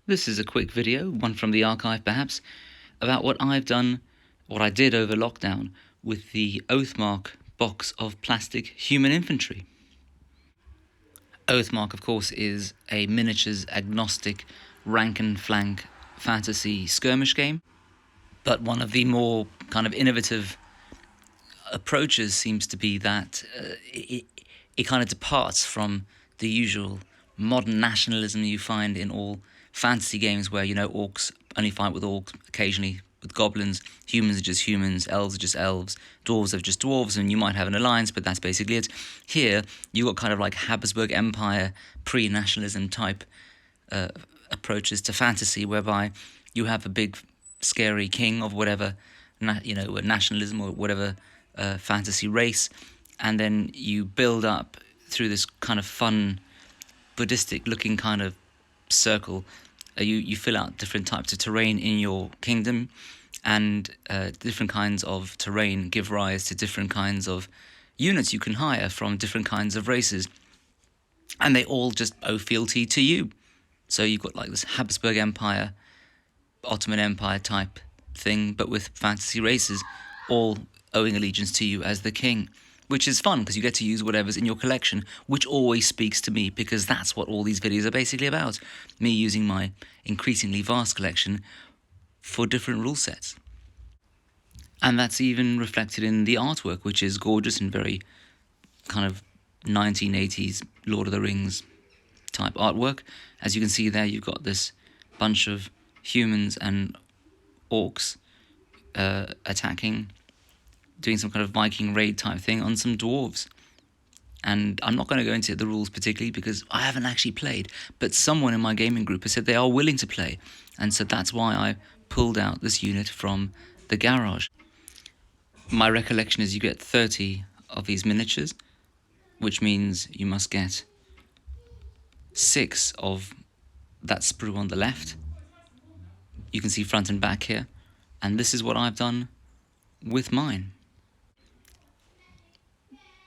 This is a quick video, one from the archive perhaps, about what I've done, what I did over lockdown with the Oathmark box of plastic human infantry. Oathmark, of course, is a miniatures agnostic rank and flank fantasy skirmish game, but one of the more kind of innovative approaches seems to be that it kind of departs from the usual modern nationalism you find in all fantasy games where, orcs only fight with orcs, occasionally with goblins, humans are just humans, elves are just elves, dwarves are just dwarves, and you might have an alliance, but that's basically it. Here, you got kind of like Habsburg Empire, pre-nationalism type approaches to fantasy, whereby you have a big, scary king of whatever, nationalism or whatever fantasy race, and then you build up through this kind of fun, Buddhistic-looking kind of circle. You fill out different types of terrain in your kingdom, and different kinds of terrain give rise to different kinds of units you can hire from different kinds of races, and they all just owe fealty to you. So you've got like this Habsburg Empire, Ottoman Empire type thing, but with fantasy races, all owing allegiance to you as the king, which is fun because you get to use whatever's in your collection, which always speaks to me because that's what all these videos are basically about. Me using my increasingly vast collection for different rule sets. And that's even reflected in the artwork, which is gorgeous and very kind of 1980s Lord of the Rings type artwork. As you can see there, you've got this bunch of humans and orcs attacking, doing some kind of Viking raid type thing on some dwarves. And I'm not going to go into the rules particularly because I haven't actually played, but someone in my gaming group has said they are willing to play, and so that's why I pulled out this unit from the garage. My recollection is you get 30 of these miniatures, which means you must get 6 of that sprue on the left. You can see front and back here, and this is what I've done with mine,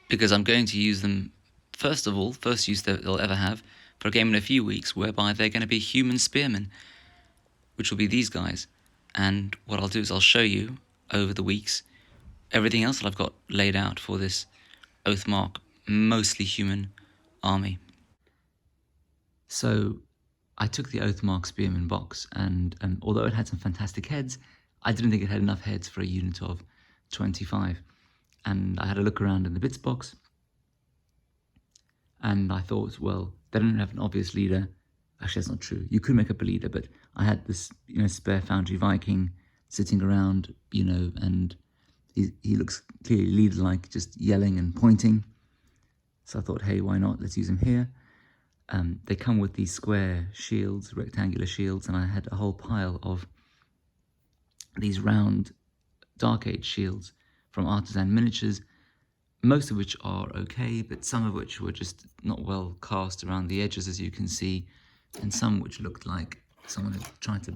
because I'm going to use them, first of all, first use they'll ever have, for a game in a few weeks, whereby they're going to be human spearmen, which will be these guys. And what I'll do is I'll show you, over the weeks, everything else that I've got laid out for this Oathmark, mostly human army. So I took the Oathmark Spearman box, and although it had some fantastic heads, I didn't think it had enough heads for a unit of 25. And I had a look around in the bits box, and I thought, well, they don't have an obvious leader. Actually, that's not true. You could make up a leader, but I had this, spare Foundry Viking sitting around, and he looks clearly leader-like, just yelling and pointing. So I thought, hey, why not? Let's use him here. They come with these square shields, rectangular shields, and I had a whole pile of these round Dark Age shields from Artisan Miniatures, most of which are okay, but some of which were just not well cast around the edges, as you can see, and some which looked like someone had tried to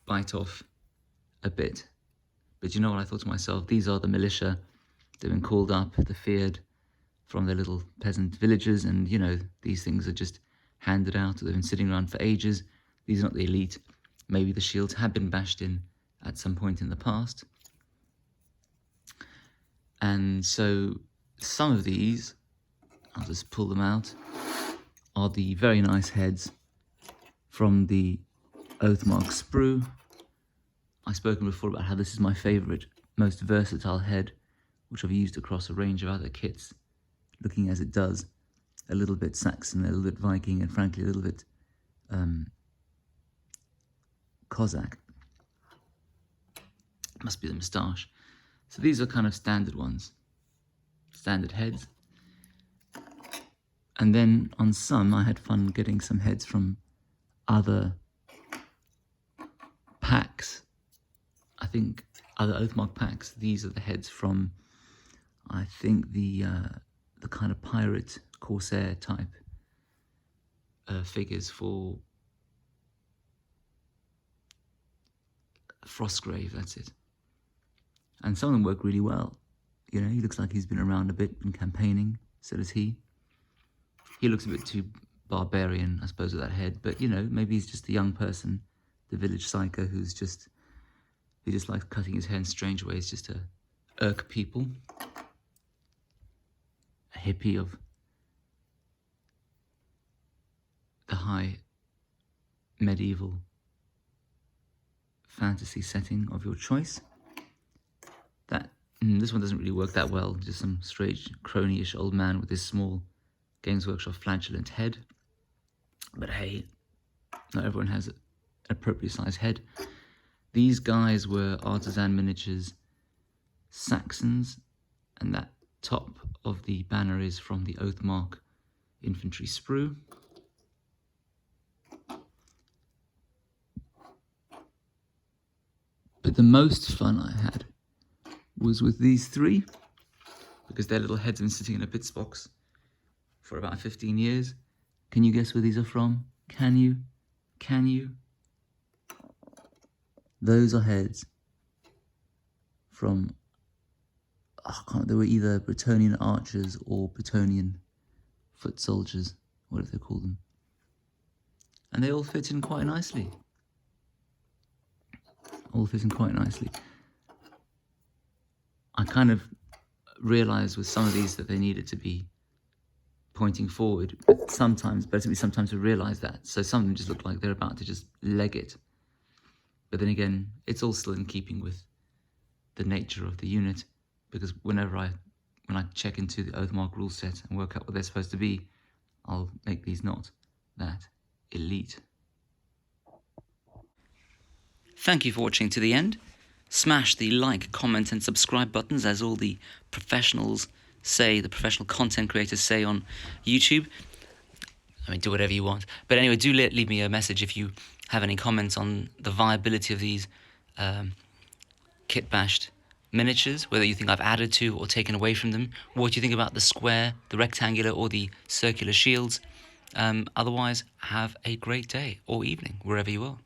bite off a bit. But you know what I thought to myself? These are the militia. They've been called up, they're feared from their little peasant villages, and these things are just handed out. They've been sitting around for ages. These are not the elite. Maybe the shields have been bashed in at some point in the past. And so some of these, I'll just pull them out, are the very nice heads from the Oathmark sprue. I've spoken before about how this is my favourite, most versatile head, which I've used across a range of other kits, looking as it does a little bit Saxon, a little bit Viking, and frankly a little bit Cossack. Must be the moustache. So these are kind of standard ones, standard heads. And then on some, I had fun getting some heads from other packs. I think other Oathmark packs. These are the heads from, I think, the kind of pirate, corsair type figures for Frostgrave, that's it. And some of them work really well. He looks like he's been around a bit, been campaigning, so does he. He looks a bit too barbarian, I suppose, with that head. But, you know, maybe he's just a young person, the village psycho who just likes cutting his hair in strange ways just to irk people. A hippie of the high medieval fantasy setting of your choice. This one doesn't really work that well, just some strange crony-ish old man with his small Games Workshop flagellant head. But hey, not everyone has an appropriate sized head. These guys were artisan miniatures Saxons, and that top of the banner is from the Oathmark Infantry sprue. But the most fun I had was with these three, because their little heads have been sitting in a bits box for about 15 years. Can you guess where these are from? Can you? Can you? Those are heads from, they were either Bretonnian archers or Bretonnian foot soldiers, whatever they call them. And they all fit in quite nicely. All fit in quite nicely. I kind of realised with some of these that they needed to be pointing forward, but sometimes to realise that. So some of them just look like they're about to just leg it. But then again, it's all still in keeping with the nature of the unit, because when I check into the Oathmark rule set and work out what they're supposed to be, I'll make these not that elite. Thank you for watching to the end. Smash the like, comment and subscribe buttons, as all the professionals say, the professional content creators say on YouTube. I mean, do whatever you want. But anyway, do leave me a message if you have any comments on the viability of these kit-bashed miniatures, whether you think I've added to or taken away from them, what you think about the square, the rectangular or the circular shields. Otherwise, have a great day or evening, wherever you are.